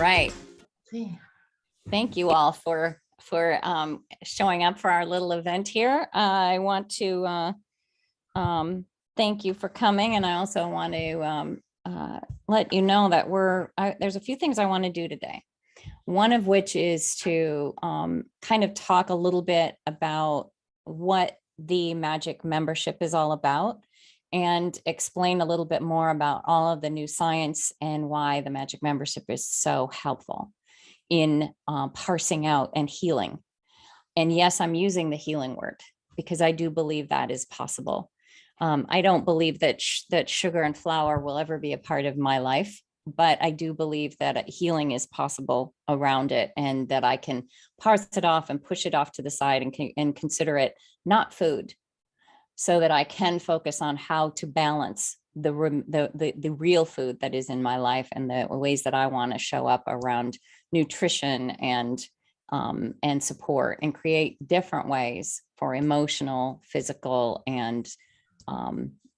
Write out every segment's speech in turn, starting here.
right. Thank you all for showing up for our little event here. I want to thank you for coming, and I also want to let you know that there's a few things I want to do today. One of which is to kind of talk a little bit about what the Magic membership is all about, and explain a little bit more about all of the new science and why the Magic membership is so helpful in parsing out and healing. And yes, I'm using the healing word because I do believe that is possible. I don't believe that sugar and flour will ever be a part of my life, but I do believe that healing is possible around it, and that I can parse it off and push it off to the side and consider it not food, so that I can focus on how to balance the real food that is in my life and the ways that I want to show up around nutrition and support, and create different ways for emotional, physical, and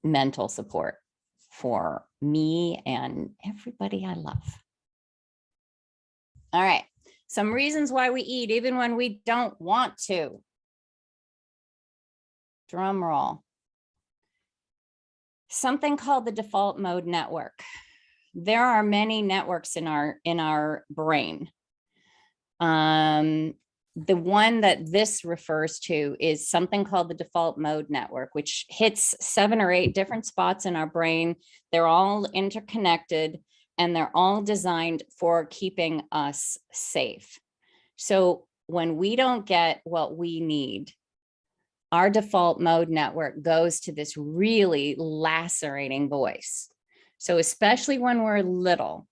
mental support for me and everybody I love. All right, some reasons why we eat even when we don't want to. Drum roll. Something called the default mode network. There are many networks in our brain. The one that this refers to is something called the default mode network, which hits 7 or 8 different spots in our brain. They're all interconnected, and they're all designed for keeping us safe. So when we don't get what we need, our default mode network goes to this really lacerating voice. So especially when we're little,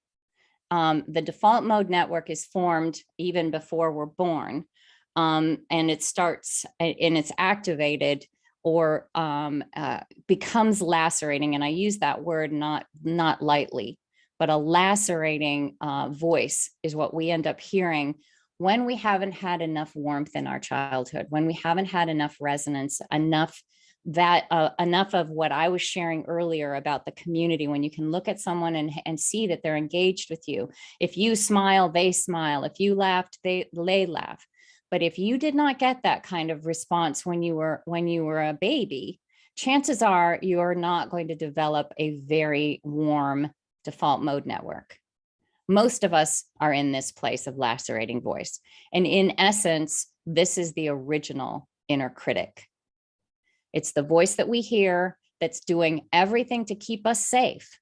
the default mode network is formed even before we're born, and it starts and it's activated or becomes lacerating. And I use that word not lightly, but a lacerating voice is what we end up hearing when we haven't had enough warmth in our childhood, when we haven't had enough resonance, enough of what I was sharing earlier about the community, when you can look at someone and see that they're engaged with you. If you smile, they smile. If you laughed, they laugh. But if you did not get that kind of response when you were a baby, chances are you're not going to develop a very warm default mode network. Most of us are in this place of lacerating voice. And in essence, this is the original inner critic. It's the voice that we hear that's doing everything to keep us safe.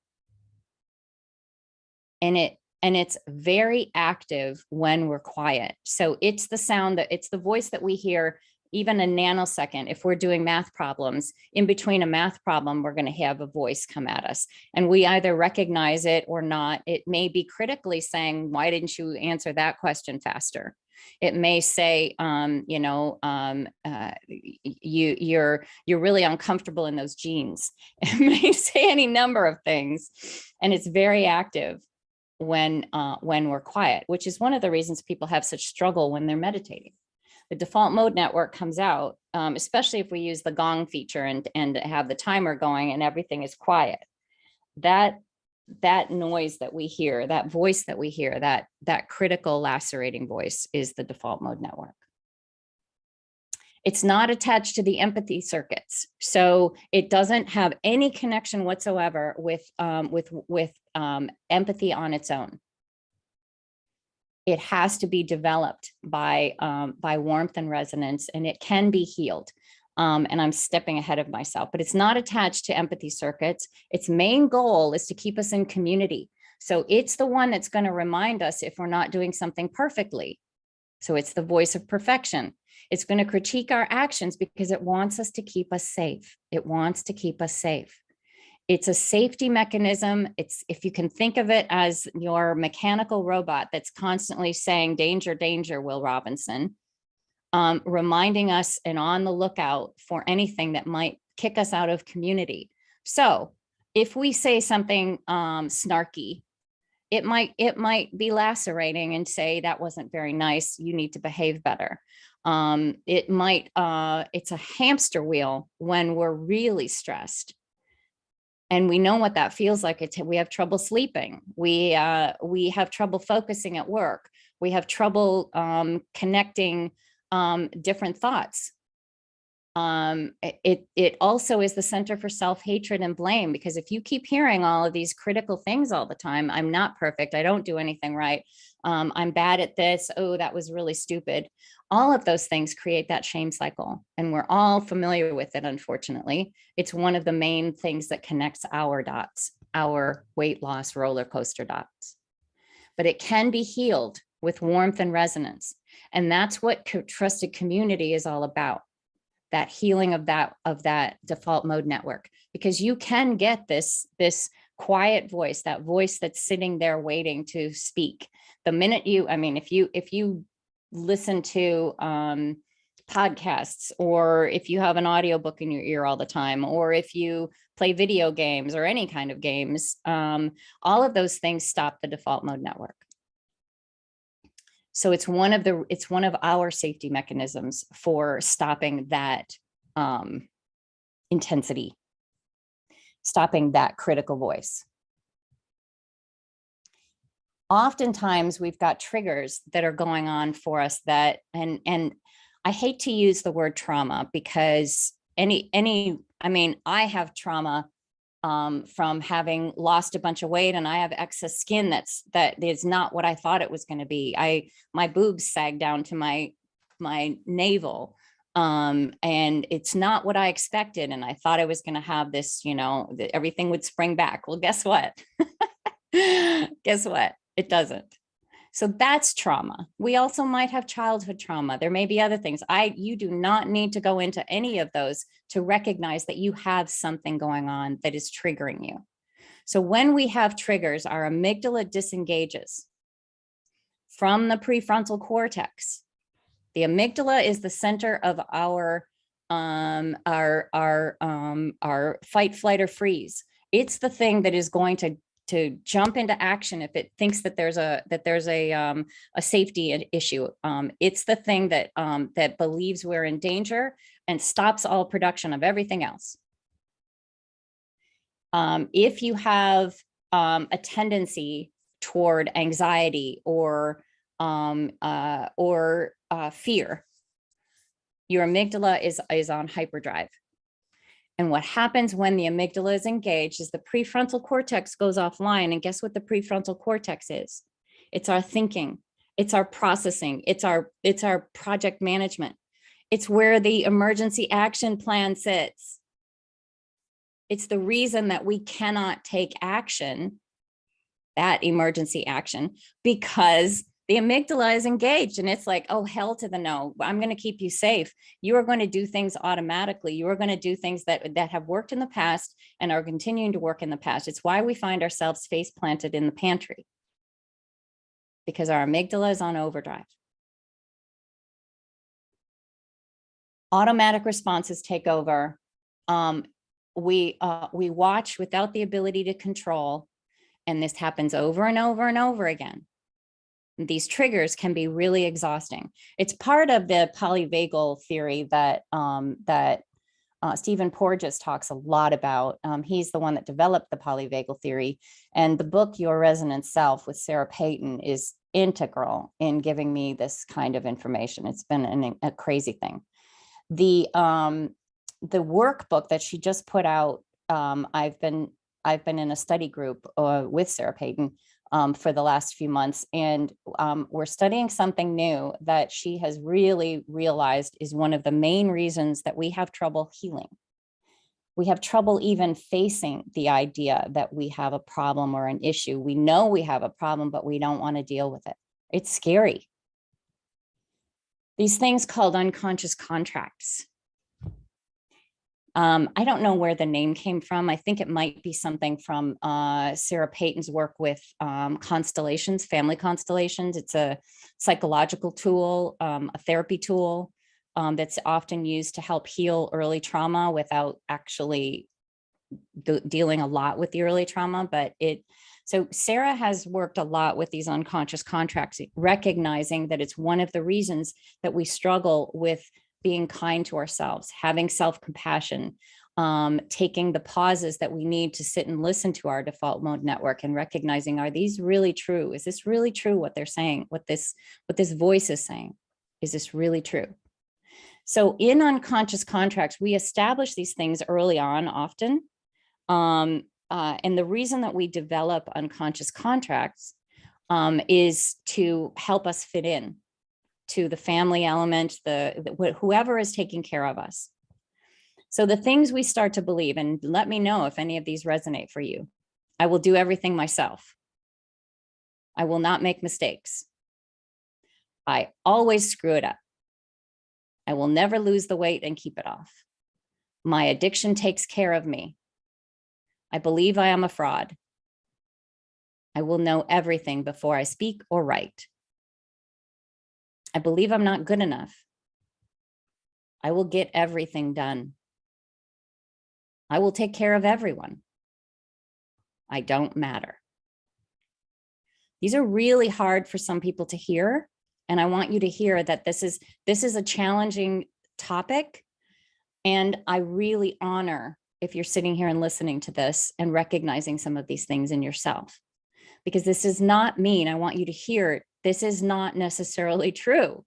And it's very active when we're quiet. So it's the voice that we hear even a nanosecond. If we're doing math problems, in between a math problem, we're going to have a voice come at us, and we either recognize it or not. It may be critically saying, why didn't you answer that question faster? It may say, you're really uncomfortable in those jeans. It may say any number of things, and it's very active when we're quiet, which is one of the reasons people have such struggle when they're meditating. The default mode network comes out, especially if we use the gong feature and have the timer going and everything is quiet. That noise that we hear, that voice that we hear, that critical lacerating voice is the default mode network. It's not attached to the empathy circuits, so it doesn't have any connection whatsoever with empathy on its own. It has to be developed by warmth and resonance, and it can be healed. And I'm stepping ahead of myself, but it's not attached to empathy circuits. Its main goal is to keep us in community. So it's the one that's going to remind us if we're not doing something perfectly. So it's the voice of perfection. It's going to critique our actions because it wants us to keep us safe. It wants to keep us safe. It's a safety mechanism. It's, if you can think of it as your mechanical robot that's constantly saying, danger, danger, Will Robinson, reminding us and on the lookout for anything that might kick us out of community. So if we say something snarky, it might be lacerating and say, that wasn't very nice, you need to behave better. It's a hamster wheel when we're really stressed. And we know what that feels like. We have trouble sleeping. We have trouble focusing at work. We have trouble connecting different thoughts. It also is the center for self-hatred and blame, because if you keep hearing all of these critical things all the time, I'm not perfect, I don't do anything right, I'm bad at this, oh, that was really stupid. All of those things create that shame cycle, and we're all familiar with it. Unfortunately, it's one of the main things that connects our dots, our weight loss roller coaster dots. But it can be healed with warmth and resonance. And that's what trusted community is all about. That healing of that default mode network, because you can get this quiet voice, that voice that's sitting there waiting to speak. The minute you, I mean, if you listen to podcasts, or if you have an audiobook in your ear all the time, or if you play video games or any kind of games, all of those things stop the default mode network. So it's one of our safety mechanisms for stopping that intensity, stopping that critical voice. Oftentimes we've got triggers that are going on for us that, and I hate to use the word trauma, because I mean, I have trauma from having lost a bunch of weight, and I have excess skin that is not what I thought it was going to be. My boobs sag down to my navel, and it's not what I expected. And I thought I was going to have this, that everything would spring back. Well, guess what? Guess what? It doesn't. So that's trauma. We also might have childhood trauma. There may be other things. You do not need to go into any of those to recognize that you have something going on that is triggering you. So when we have triggers, our amygdala disengages from the prefrontal cortex. The amygdala is the center of our fight, flight, or freeze. It's the thing that is going to jump into action if it thinks that there's a safety issue. It's the thing that believes we're in danger and stops all production of everything else. If you have a tendency toward anxiety or fear, your amygdala is on hyperdrive. And what happens when the amygdala is engaged is the prefrontal cortex goes offline. And guess what the prefrontal cortex is? It's our thinking. It's our processing. It's our project management. It's where the emergency action plan sits. It's the reason that we cannot take action, that emergency action, because the amygdala is engaged, and it's like, oh, hell to the no. I'm going to keep you safe. You are going to do things automatically. You are going to do things that have worked in the past and are continuing to work in the past. It's why we find ourselves face planted in the pantry, because our amygdala is on overdrive. Automatic responses take over. We watch without the ability to control, and this happens over and over and over again. These triggers can be really exhausting. It's part of the polyvagal theory that Stephen Porges talks a lot about. He's the one that developed the polyvagal theory, and the book Your Resonant Self with Sarah Payton is integral in giving me this kind of information. It's been a crazy thing. The workbook that she just put out, I've been in a study group with Sarah Payton for the last few months, and we're studying something new that she has really realized is one of the main reasons that we have trouble healing. We have trouble even facing the idea that we have a problem or an issue. We know we have a problem, but we don't want to deal with it. It's scary. These things called unconscious contracts. I don't know where the name came from. I think it might be something from Sarah Payton's work with constellations, family constellations. It's a psychological tool, a therapy tool that's often used to help heal early trauma without actually dealing a lot with the early trauma. So Sarah has worked a lot with these unconscious contracts, recognizing that it's one of the reasons that we struggle with being kind to ourselves, having self-compassion, taking the pauses that we need to sit and listen to our default mode network and recognizing, are these really true? Is this really true what they're saying? What this voice is saying? Is this really true? So in unconscious contracts, we establish these things early on often. And the reason that we develop unconscious contracts is to help us fit in to the family element, whoever is taking care of us. So the things we start to believe, and let me know if any of these resonate for you. I will do everything myself. I will not make mistakes. I always screw it up. I will never lose the weight and keep it off. My addiction takes care of me. I believe I am a fraud. I will know everything before I speak or write. I believe I'm not good enough. I will get everything done. I will take care of everyone. I don't matter. These are really hard for some people to hear. And I want you to hear that this is a challenging topic. And I really honor if you're sitting here and listening to this and recognizing some of these things in yourself, because this does not mean, I want you to hear it, this is not necessarily true.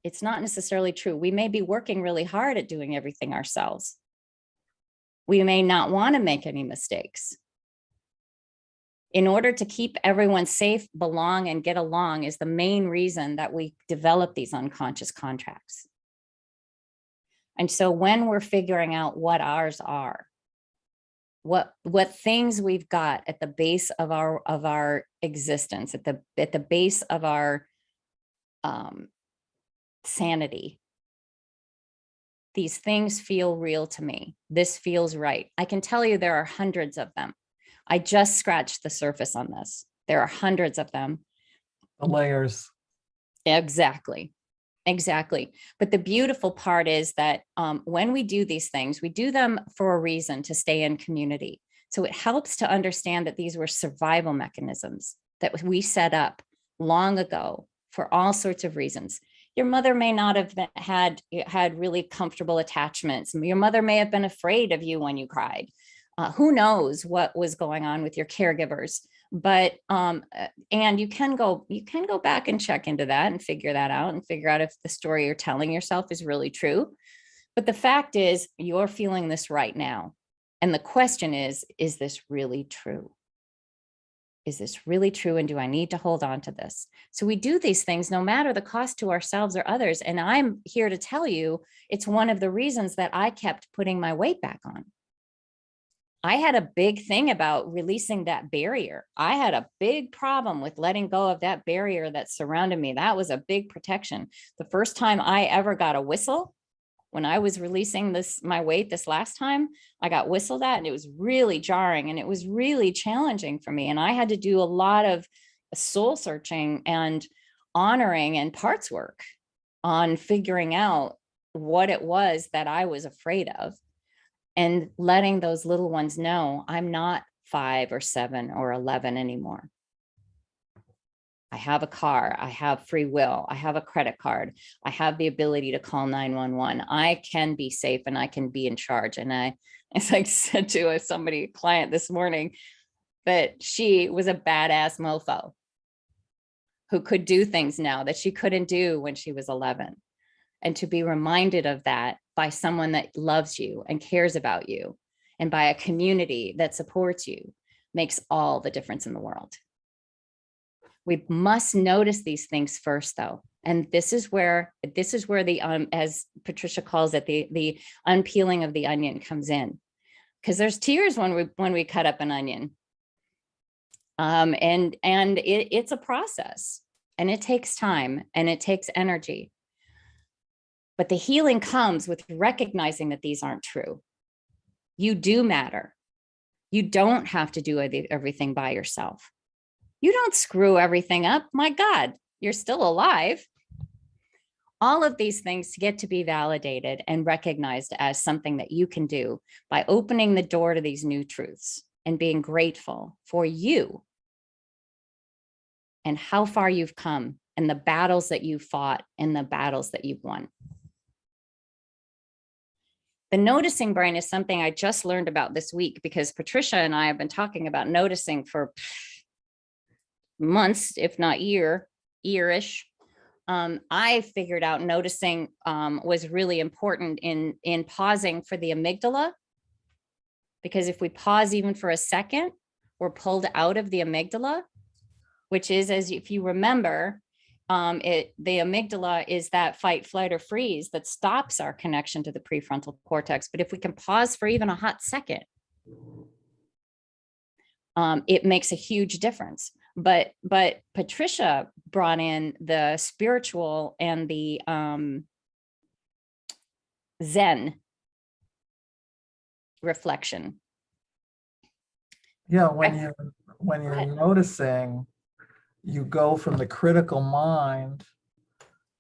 It's not necessarily true. We may be working really hard at doing everything ourselves. We may not want to make any mistakes. In order to keep everyone safe, belong, and get along is the main reason that we develop these unconscious contracts. And so when we're figuring out what ours are, what things we've got at the base of our existence, at the base of our sanity, these things feel real to me. This feels right. I can tell you there are hundreds of them. I just scratched the surface on this. There are hundreds of them. The layers. Exactly. But the beautiful part is that when we do these things, we do them for a reason, to stay in community. So it helps to understand that these were survival mechanisms that we set up long ago for all sorts of reasons. Your mother may not have had really comfortable attachments. Your mother may have been afraid of you when you cried. Who knows what was going on with your caregivers? But and you can go back and check into that and figure that out and figure out if the story you're telling yourself is really true. But the fact is, you're feeling this right now. And the question is this really true? Is this really true? And do I need to hold on to this? So we do these things no matter the cost to ourselves or others. And I'm here to tell you, it's one of the reasons that I kept putting my weight back on. I had a big thing about releasing that barrier. I had a big problem with letting go of that barrier that surrounded me. That was a big protection. The first time I ever got a whistle, when I was releasing my weight this last time, I got whistled at, and it was really jarring and it was really challenging for me. And I had to do a lot of soul searching and honoring and parts work on figuring out what it was that I was afraid of. And letting those little ones know I'm not 5 or 7 or 11 anymore. I have a car. I have free will. I have a credit card. I have the ability to call 911. I can be safe and I can be in charge. And as I said to a client this morning, that she was a badass mofo who could do things now that she couldn't do when she was 11. And to be reminded of that by someone that loves you and cares about you, and by a community that supports you, makes all the difference in the world. We must notice these things first, though. And this is where the, as Patricia calls it, the unpeeling of the onion comes in. Because there's tears when we cut up an onion. And it's a process, and it takes time and it takes energy. But the healing comes with recognizing that these aren't true. You do matter. You don't have to do everything by yourself. You don't screw everything up. My God, you're still alive. All of these things get to be validated and recognized as something that you can do by opening the door to these new truths and being grateful for you and how far you've come and the battles that you fought and the battles that you've won. The noticing brain is something I just learned about this week because Patricia and I have been talking about noticing for months, if not yearish. I figured out noticing was really important in pausing for the amygdala, because if we pause even for a second, we're pulled out of the amygdala, which is, as if you remember, the amygdala is that fight, flight, or freeze that stops our connection to the prefrontal cortex. But if we can pause for even a hot second, it makes a huge difference. But Patricia brought in the spiritual and the Zen reflection. Yeah, when you're noticing, you go from the critical mind.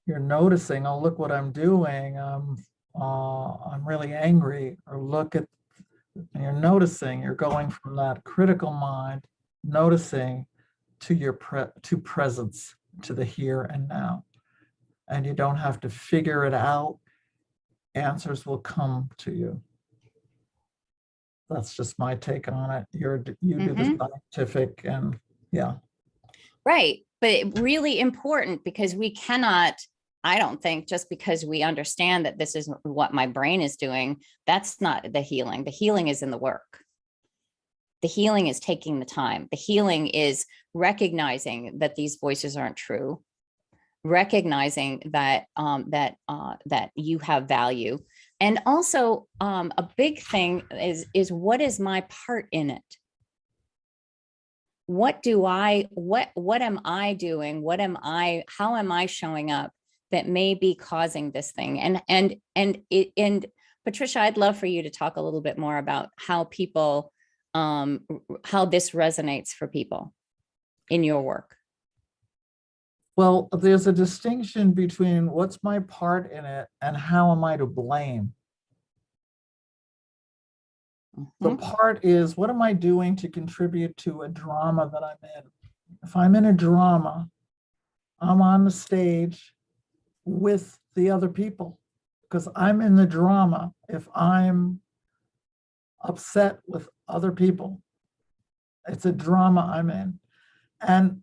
You're noticing, oh, look what I'm doing. I'm really angry. Or look at, and you're noticing. You're going from that critical mind, noticing, to your presence, to the here and now, and you don't have to figure it out. Answers will come to you. That's just my take on it. You do the scientific, and yeah. Right. But really important, because we cannot, I don't think, just because we understand that this is what my brain is doing, that's not the healing. The healing is in the work. The healing is taking the time. The healing is recognizing that these voices aren't true, recognizing that that you have value. And also a big thing is what is my part in it? What am I doing? How am I showing up that may be causing this thing? And Patricia, I'd love for you to talk a little bit more about how people, how this resonates for people in your work. Well, there's a distinction between what's my part in it and how am I to blame. The part is, what am I doing to contribute to a drama that I'm in? If I'm in a drama, I'm on the stage with the other people, because I'm in the drama. If I'm upset with other people, it's a drama I'm in. And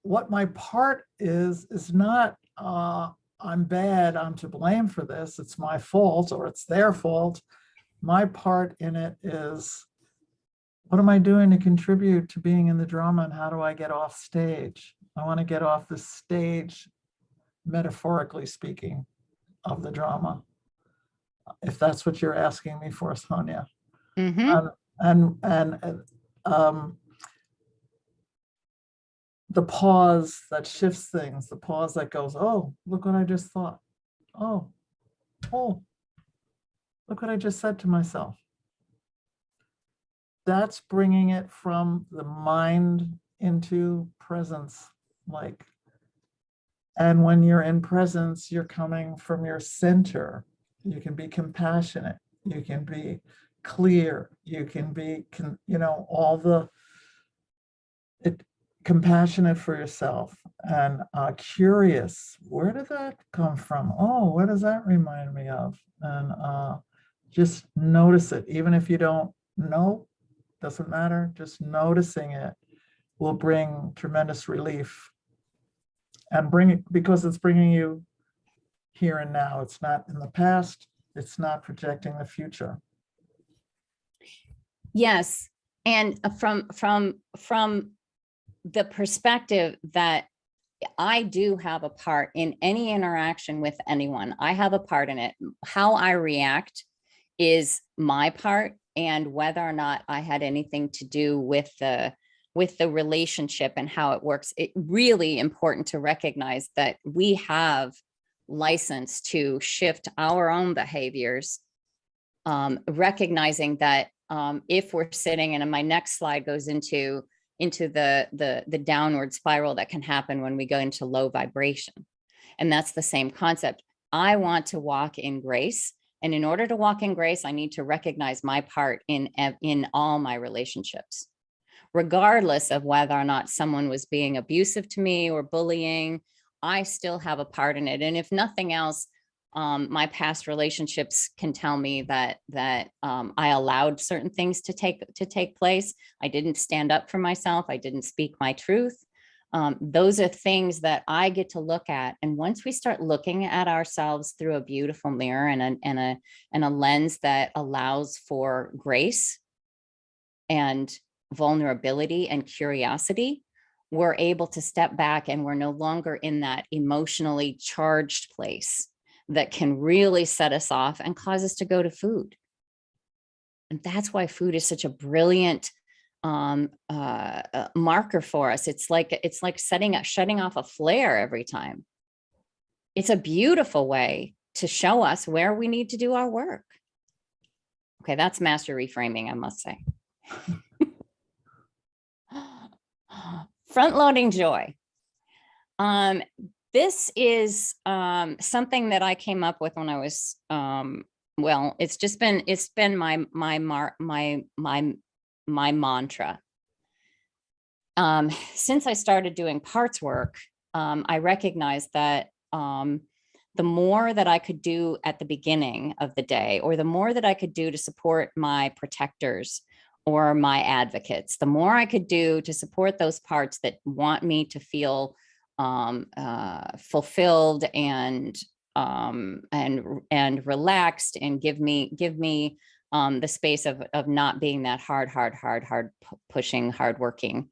what my part is not, I'm bad, I'm to blame for this, it's my fault or it's their fault. My part in it is, what am I doing to contribute to being in the drama, and how do I get off stage? I want to get off the stage, metaphorically speaking, of the drama, if that's what you're asking me for, Sonja. The pause that shifts things, the pause that goes, oh, look what I just thought. Oh, look what I just said to myself. That's bringing it from the mind into presence, like. And when you're in presence, you're coming from your center. You can be compassionate. You can be clear. You can be, compassionate for yourself, and curious. Where did that come from? Oh, what does that remind me of? And just notice it. Even if you don't know, doesn't matter. Just noticing it will bring tremendous relief, and because it's bringing you here and now. It's not in the past. It's not projecting the future. Yes. And from the perspective that I do have a part in any interaction with anyone, I have a part in it. How I react is my part, and whether or not I had anything to do with the relationship and how it works. It's really important to recognize that we have license to shift our own behaviors, recognizing that if we're sitting, and my next slide goes into the downward spiral that can happen when we go into low vibration. And that's the same concept. I want to walk in grace. And in order to walk in grace, I need to recognize my part in all my relationships, regardless of whether or not someone was being abusive to me or bullying. I still have a part in it. And if nothing else, My past relationships can tell me that I allowed certain things to take place. I didn't stand up for myself. I didn't speak my truth. Those are things that I get to look at. And once we start looking at ourselves through a beautiful mirror and a lens that allows for grace and vulnerability and curiosity, we're able to step back, and we're no longer in that emotionally charged place that can really set us off and cause us to go to food. And that's why food is such a brilliant marker for us. It's like shutting off a flare every time. It's a beautiful way to show us where we need to do our work. Okay, that's master reframing, I must say. Front-loading joy. This is something that I came up with when I was well, it's been my mantra. Since I started doing parts work, I recognized that the more that I could do at the beginning of the day, or the more that I could do to support my protectors or my advocates, the more I could do to support those parts that want me to feel fulfilled and relaxed, and give me the space of not being that hard pushing, hardworking.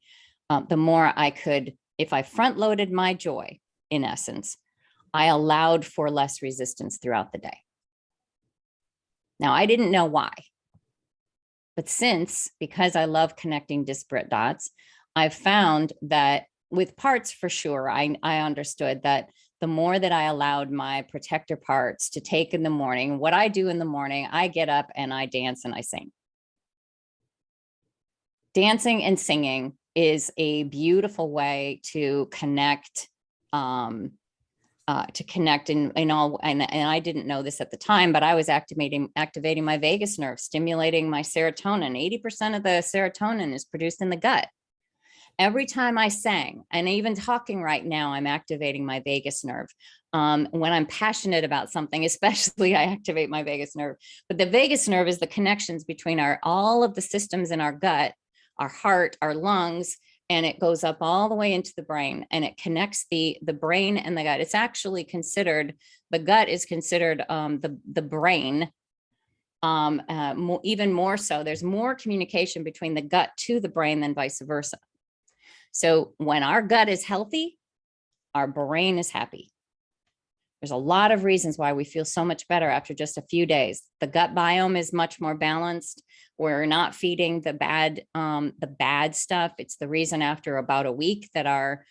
The more I could, if I front loaded my joy, in essence, I allowed for less resistance throughout the day. Now, I didn't know why, but because I love connecting disparate dots, I've found that with parts, for sure, I understood that the more that I allowed my protector parts to take in the morning, what I do in the morning, I get up and I dance and I sing. Dancing and singing is a beautiful way to connect, in all, and I didn't know this at the time, but I was activating my vagus nerve, stimulating my serotonin. 80% of the serotonin is produced in the gut. Every time I sang, and even talking right now, I'm activating my vagus nerve. When I'm passionate about something, especially, I activate my vagus nerve. But the vagus nerve is the connections between all of the systems in our gut, our heart, our lungs, and it goes up all the way into the brain, and it connects the brain and the gut. It's actually considered, the gut is considered the brain. Even more so, there's more communication between the gut to the brain than vice versa. So when our gut is healthy, our brain is happy. There's a lot of reasons why we feel so much better after just a few days. The gut biome is much more balanced. We're not feeding the bad stuff. It's the reason after about a week that our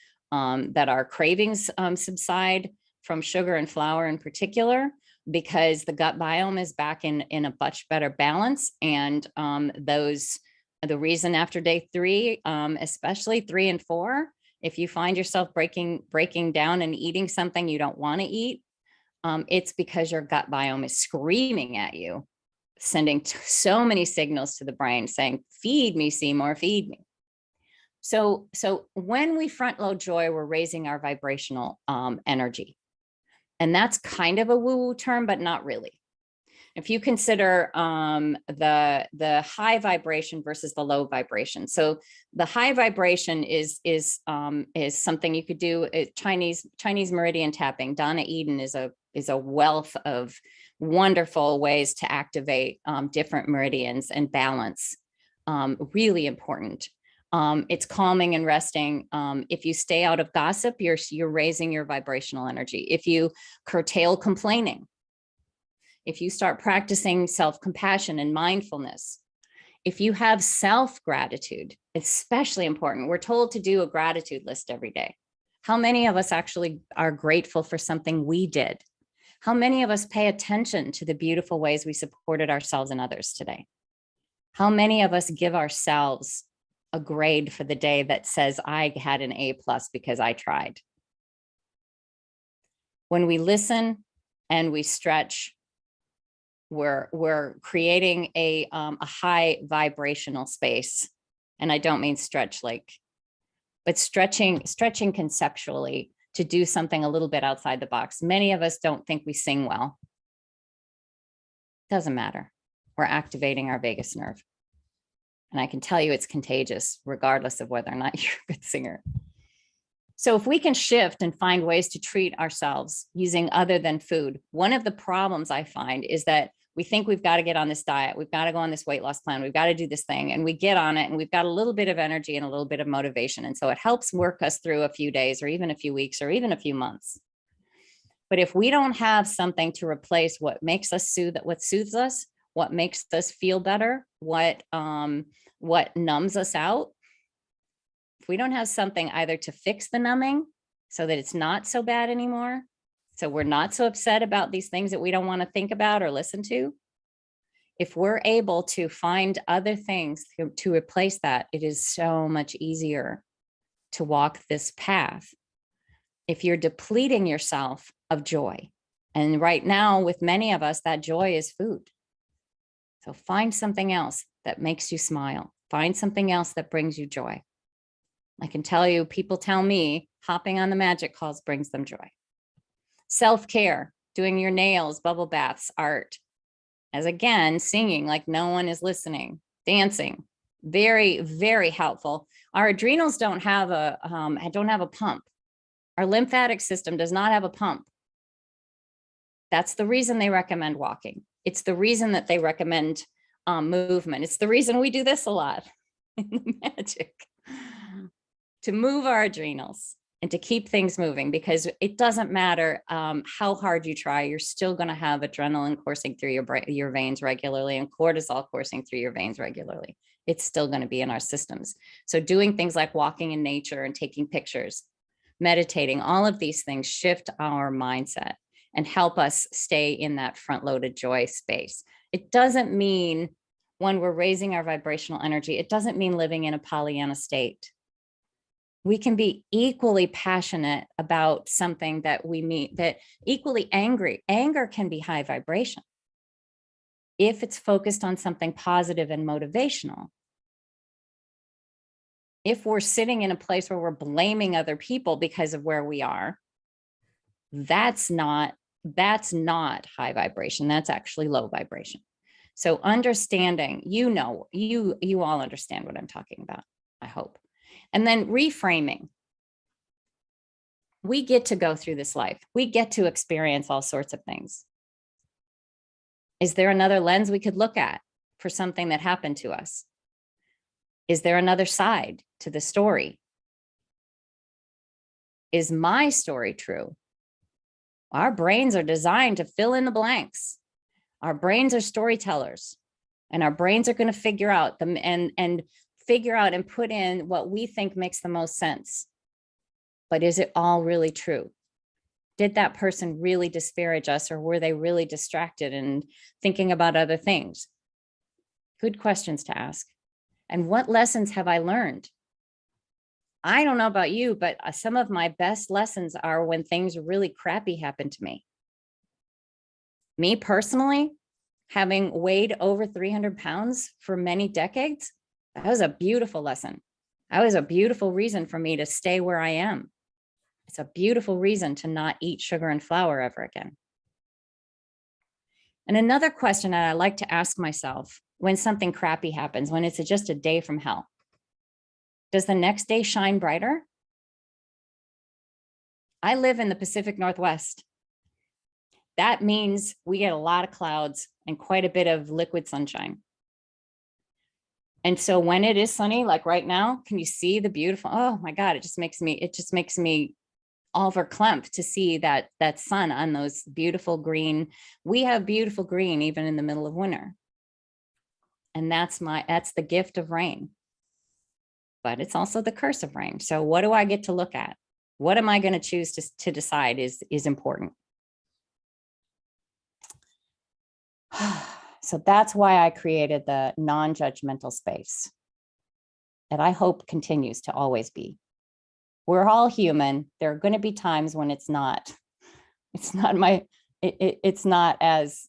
cravings subside from sugar and flour in particular, because the gut biome is back in a much better balance. And the reason after day 3, especially 3 and 4, if you find yourself breaking down and eating something you don't want to eat, it's because your gut biome is screaming at you, sending so many signals to the brain saying, feed me, Seymour, feed me. So when we front load joy, we're raising our vibrational energy. And that's kind of a woo-woo term, but not really. If you consider the high vibration versus the low vibration. So the high vibration is something you could do. Chinese meridian tapping. Donna Eden is a wealth of wonderful ways to activate different meridians and balance. Really important. It's calming and resting. If you stay out of gossip, you're raising your vibrational energy. If you curtail complaining, if you start practicing self-compassion and mindfulness, if you have self-gratitude, especially important. We're told to do a gratitude list every day. How many of us actually are grateful for something we did? How many of us pay attention to the beautiful ways we supported ourselves and others today? How many of us give ourselves a grade for the day that says, I had an A+ because I tried? When we listen and we stretch, we're creating a high vibrational space. And I don't mean stretch but stretching conceptually to do something a little bit outside the box. Many of us don't think we sing well. Doesn't matter. We're activating our vagus nerve. And I can tell you it's contagious, regardless of whether or not you're a good singer. So if we can shift and find ways to treat ourselves using other than food, one of the problems I find is that we think we've got to get on this diet. We've got to go on this weight loss plan. We've got to do this thing. And we get on it and we've got a little bit of energy and a little bit of motivation. And so it helps work us through a few days or even a few weeks or even a few months. But if we don't have something to replace what makes us what soothes us, what makes us feel better, what numbs us out, if we don't have something either to fix the numbing so that it's not so bad anymore, so we're not so upset about these things that we don't want to think about or listen to, if we're able to find other things to replace that, it is so much easier to walk this path. If you're depleting yourself of joy, and right now with many of us, that joy is food. So find something else that makes you smile. Find something else that brings you joy. I can tell you, people tell me hopping on the magic calls brings them joy. Self-care, doing your nails, bubble baths, art, as again, singing like no one is listening, dancing, very, very helpful. Our adrenals don't have a pump. Our lymphatic system does not have a pump. That's the reason they recommend walking. It's the reason that they recommend movement. It's the reason we do this a lot in the magic, to move our adrenals and to keep things moving, because it doesn't matter how hard you try, you're still going to have adrenaline coursing through your veins regularly and cortisol coursing through your veins regularly. It's still going to be in our systems. So doing things like walking in nature and taking pictures, meditating, all of these things shift our mindset and help us stay in that front-loaded joy space. It doesn't mean when we're raising our vibrational energy, it doesn't mean living in a Pollyanna state. We can be equally passionate about something that we meet, that equally angry. Anger can be high vibration if it's focused on something positive and motivational. If we're sitting in a place where we're blaming other people because of where we are, that's not high vibration. That's actually low vibration. So understanding, you all understand what I'm talking about, I hope. And then reframing. We get to go through this life. We get to experience all sorts of things. Is there another lens we could look at for something that happened to us? Is there another side to the story? Is my story true? Our brains are designed to fill in the blanks. Our brains are storytellers, and our brains are going to figure out them and figure out and put in what we think makes the most sense. But is it all really true? Did that person really disparage us, or were they really distracted and thinking about other things? Good questions to ask. And what lessons have I learned? I don't know about you, but some of my best lessons are when things really crappy happen to me. Me personally, having weighed over 300 pounds for many decades, that was a beautiful lesson. That was a beautiful reason for me to stay where I am. It's a beautiful reason to not eat sugar and flour ever again. And another question that I like to ask myself when something crappy happens, when it's just a day from hell, does the next day shine brighter? I live in the Pacific Northwest. That means we get a lot of clouds and quite a bit of liquid sunshine. And so when it is sunny, like right now, can you see the beautiful, oh my God, it just makes me all verklempt to see that sun on those beautiful green. We have beautiful green even in the middle of winter. And that's the gift of rain. But it's also the curse of rain. So what do I get to look at? What am I going to choose to decide is important? So that's why I created the non-judgmental space that I hope continues to always be. We're all human. There are going to be times when it's not as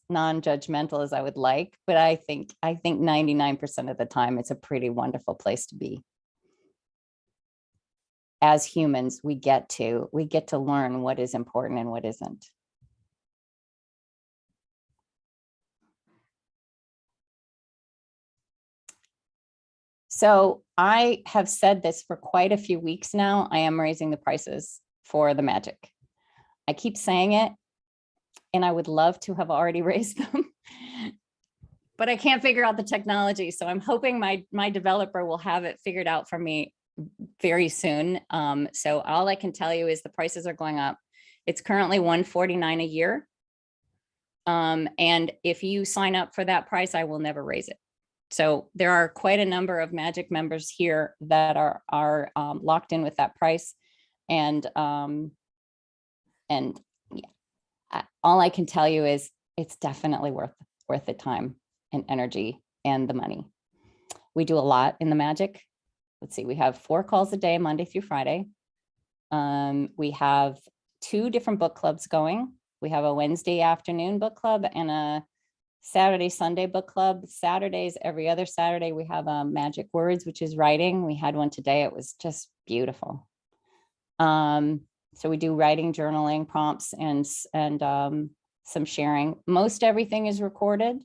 non-judgmental as I would like, but I think 99% of the time it's a pretty wonderful place to be. As humans, we get to learn what is important and what isn't. So I have said this for quite a few weeks now. I am raising the prices for the magic. I keep saying it, and I would love to have already raised them, but I can't figure out the technology. So I'm hoping my developer will have it figured out for me very soon. So all I can tell you is the prices are going up. It's currently $149 a year. And if you sign up for that price, I will never raise it. So there are quite a number of Magic members here that are locked in with that price. And yeah, all I can tell you is it's definitely worth the time and energy and the money. We do a lot in the Magic. Let's see, we have 4 calls a day, Monday through Friday. We have 2 different book clubs going. We have a Wednesday afternoon book club and a Saturday, Sunday book club. Saturdays, every other Saturday, we have a Magic Words, which is writing. We had one today. It was just beautiful. So we do writing, journaling, prompts, and some sharing. Most everything is recorded.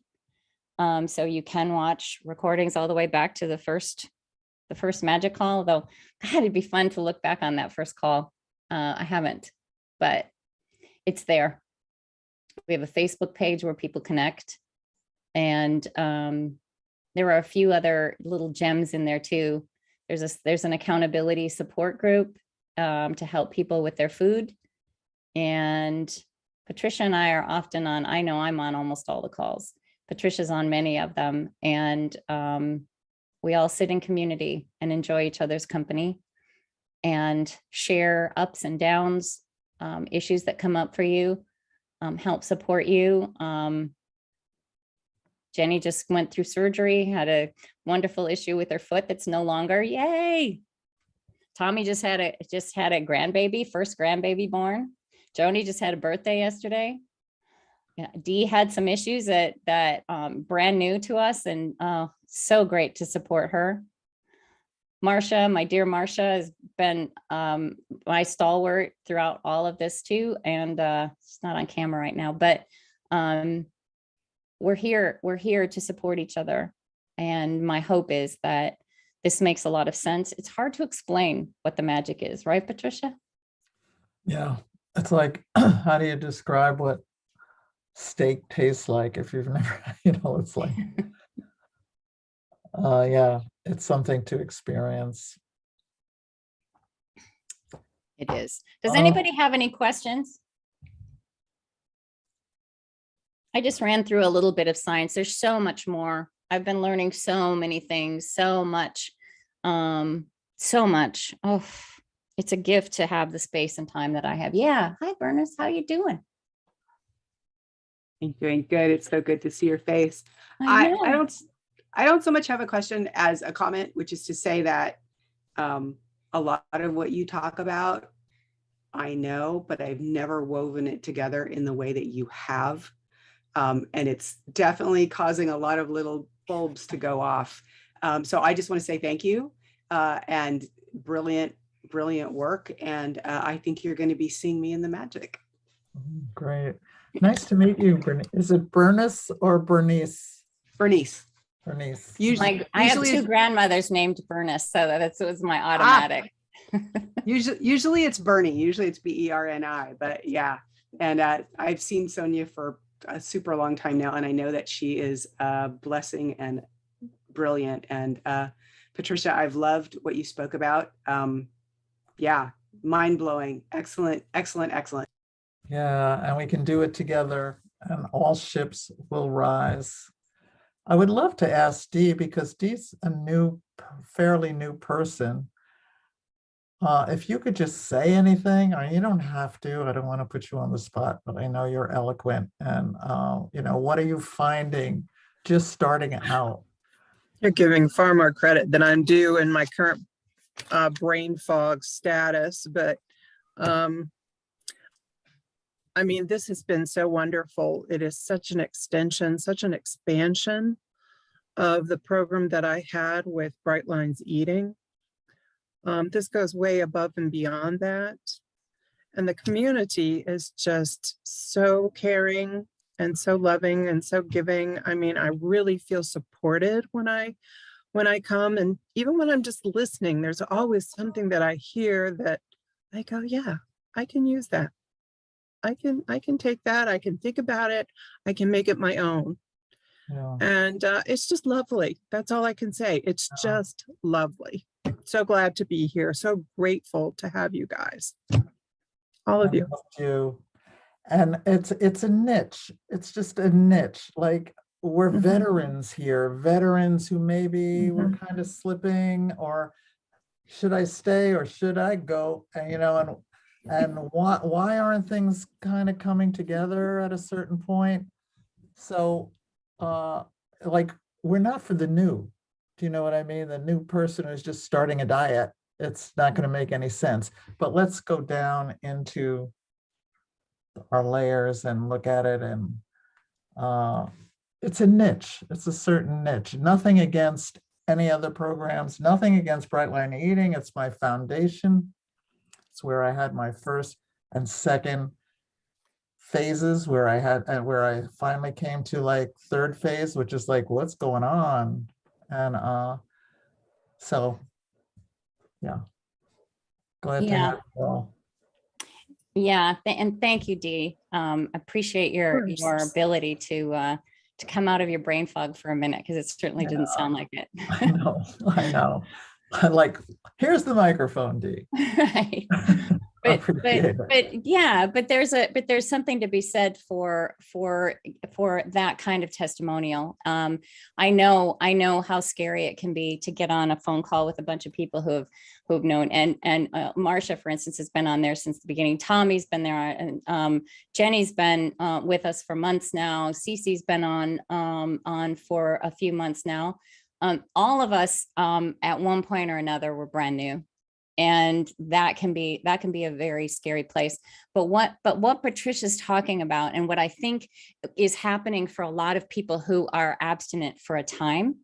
So you can watch recordings all the way back to the first Magic call, though God, it'd be fun to look back on that first call. I haven't, but it's there. We have a Facebook page where people connect. And there are a few other little gems in there too. There's an accountability support group to help people with their food. And Patricia and I are often on, I know I'm on almost all the calls. Patricia's on many of them. And we all sit in community and enjoy each other's company and share ups and downs, issues that come up for you, help support you. Jenny just went through surgery, had a wonderful issue with her foot that's no longer, yay. Tommy just had a grandbaby, first grandbaby born. Joni just had a birthday yesterday. Yeah, Dee had some issues that brand new to us, and so great to support her. Marcia, my dear Marcia, has been my stalwart throughout all of this too. And it's not on camera right now, but we're here to support each other. And my hope is that this makes a lot of sense. It's hard to explain what the Magic is, right, Patricia? Yeah, it's like, how do you describe what steak tastes like if you've never, it's like, yeah, it's something to experience. It is. Does anybody have any questions? I just ran through a little bit of science. There's so much more. I've been learning so many things, so much. Oh, it's a gift to have the space and time that I have. Yeah. Hi, Bernice. How you doing? I'm doing good. It's so good to see your face. I don't so much have a question as a comment, which is to say that a lot of what you talk about, I know, but I've never woven it together in the way that you have. And it's definitely causing a lot of little bulbs to go off. So I just want to say thank you and brilliant work. And I think you're going to be seeing me in the Magic. Great. Nice to meet you, Bernice. Is it Bernice or Bernice? Bernice. Bernice. I have 2 grandmothers named Bernice, so that was my automatic. Usually it's Bernie. Usually it's Berni, but yeah. And I've seen Sonja for a super long time now, and I know that she is a blessing and brilliant. And Patricia, I've loved what you spoke about. Yeah, mind-blowing. Excellent. Yeah, and we can do it together, and all ships will rise. I would love to ask Dee, because Dee's a fairly new person. If you could just say anything, or you don't have to, I don't want to put you on the spot, but I know you're eloquent. And, what are you finding just starting out? You're giving far more credit than I'm due in my current brain fog status. But I mean, this has been so wonderful. It is such an extension, such an expansion of the program that I had with Bright Lines Eating. This goes way above and beyond that. And the community is just so caring and so loving and so giving. I mean, I really feel supported when I when I come, and even when I'm just listening, there's always something that I hear that I go, yeah, I can use that. I can take that. I can think about it. I can make it my own. Yeah. And it's just lovely. That's all I can say. It's just lovely. So glad to be here. So grateful to have you guys. All of you. You. And it's a niche. It's just a niche. Like, we're veterans here, veterans who maybe were kind of slipping, or should I stay or should I go? And, and why aren't things kind of coming together at a certain point? So, like, we're not for the new. Do you know what I mean? The new person who's just starting a diet, it's not going to make any sense. But let's go down into our layers and look at it, and it's a niche. It's a certain niche. Nothing against any other programs, nothing against Bright Line Eating. It's my foundation. It's where I had my first and second phases, where I finally came to like third phase, which is like, what's going on? And so yeah, glad to have you all. Yeah, and thank you, Dee. Appreciate your ability to come out of your brain fog for a minute, because it certainly didn't sound like it. I know. Like, here's the microphone, Dee. Right. But there's something to be said for that kind of testimonial. I know how scary it can be to get on a phone call with a bunch of people who've known, and Marcia, for instance, has been on there since the beginning. Tommy's been there, and Jenny's been with us for months now. Cece's been on for a few months now. All of us at one point or another were brand new. And that can be a very scary place. But what Patricia's talking about, and what I think is happening for a lot of people who are abstinent for a time,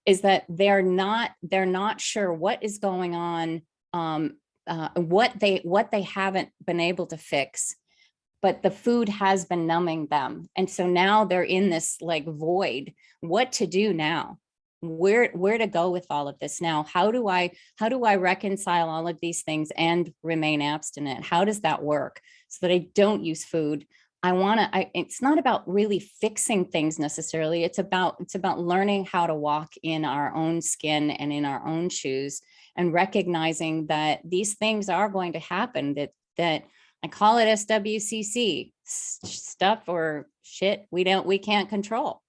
is that they're not sure what is going on, what they haven't been able to fix, but the food has been numbing them. And so now they're in this like void. What to do now? Where to go with all of this now? How do I reconcile all of these things and remain abstinent? How does that work so that I don't use food? It's not about really fixing things necessarily. It's about learning how to walk in our own skin and in our own shoes, and recognizing that these things are going to happen, that I call it SWCC, stuff or shit we can't control.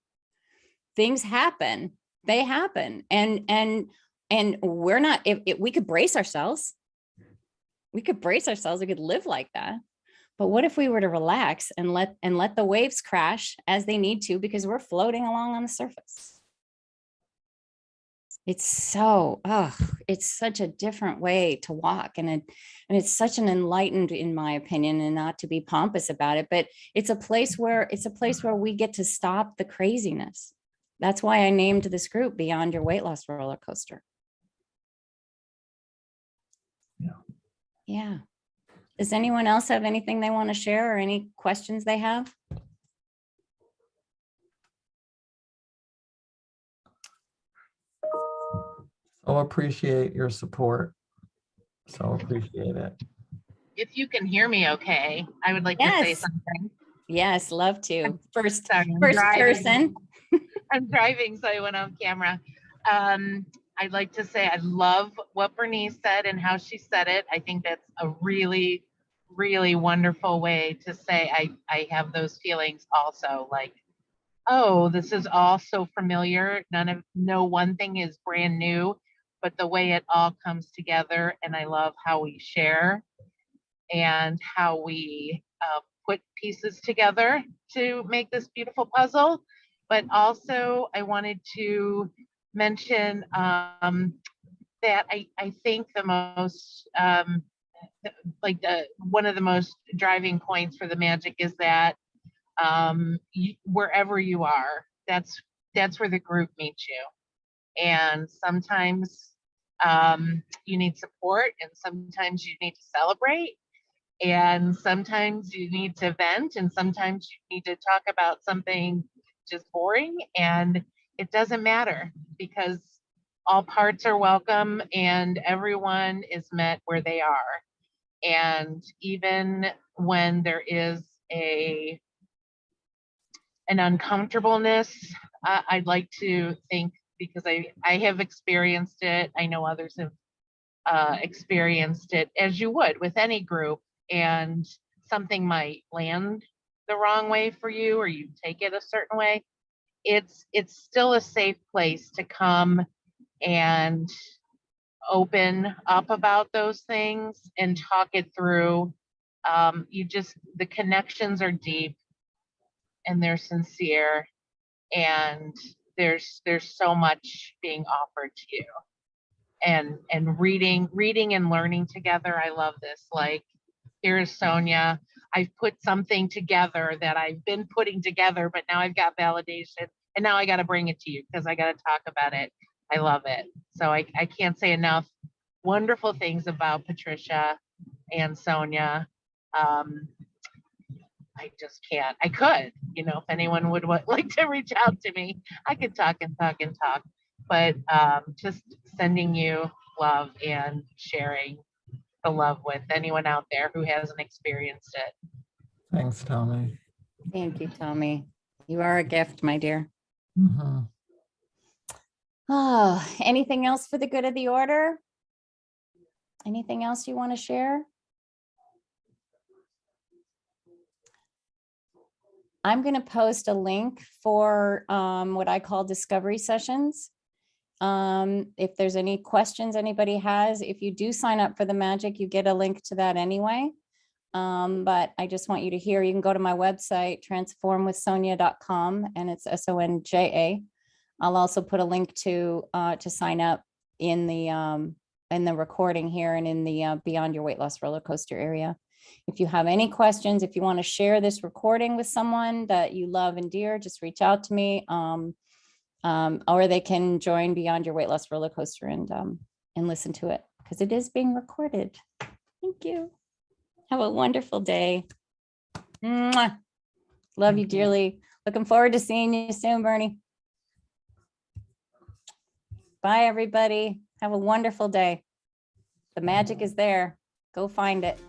Things happen. They happen, and we're not. If we could brace ourselves, we could live like that. But what if we were to relax and let the waves crash as they need to, because we're floating along on the surface? It's such a different way to walk, and it's such an enlightened, in my opinion, and not to be pompous about it, but it's a place where we get to stop the craziness. That's why I named this group Beyond Your Weight Loss Roller Coaster. Yeah. Does anyone else have anything they want to share, or any questions they have? So appreciate your support. So appreciate it. If you can hear me okay, I would like to say something. Yes, love to. First driving. person. I'm driving, so I went on camera. I'd like to say I love what Bernice said and how she said it. I think that's a really, really wonderful way to say I have those feelings also. Like, oh, this is all so familiar. No one thing is brand new, but the way it all comes together, and I love how we share and how we put pieces together to make this beautiful puzzle. But also I wanted to mention that I think the most, one of the most driving points for the magic is that wherever you are, that's where the group meets you. And sometimes you need support, and sometimes you need to celebrate, and sometimes you need to vent, and sometimes you need to talk about something just boring, and it doesn't matter, because all parts are welcome and everyone is met where they are. And even when there is an uncomfortableness, I'd like to think, because I have experienced it, I know others have experienced it, as you would with any group, and something might land the wrong way for you, or you take it a certain way. It's still a safe place to come and open up about those things and talk it through. The connections are deep and they're sincere, and there's so much being offered to you. And reading and learning together. I love this. Like, here's Sonja. I've put something together that I've been putting together, but now I've got validation, and now I got to bring it to you because I got to talk about it. I love it. So I can't say enough wonderful things about Patricia and Sonja. I just can't. I could, if anyone would like to reach out to me, I could talk and talk and talk. But just sending you love and sharing the love with anyone out there who hasn't experienced it. Thanks, Tommy. Thank you, Tommy. You are a gift, my dear. Mhm. Oh, anything else for the good of the order? Anything else you want to share? I'm going to post a link for what I call discovery sessions. If there's any questions anybody has, if you do sign up for the magic, you get a link to that anyway. But I just want you to hear, you can go to my website, transformwithsonja.com, and it's SONJA. I'll also put a link to sign up in the recording here and in the Beyond Your Weight Loss Roller Coaster area. If you have any questions, if you want to share this recording with someone that you love and dear, just reach out to me. Or they can join Beyond Your Weight Loss Roller Coaster and listen to it, because it is being recorded. Thank you. Have a wonderful day. Mwah. Love you dearly. Looking forward to seeing you soon, Bernie. Bye, everybody. Have a wonderful day. The magic is there. Go find it.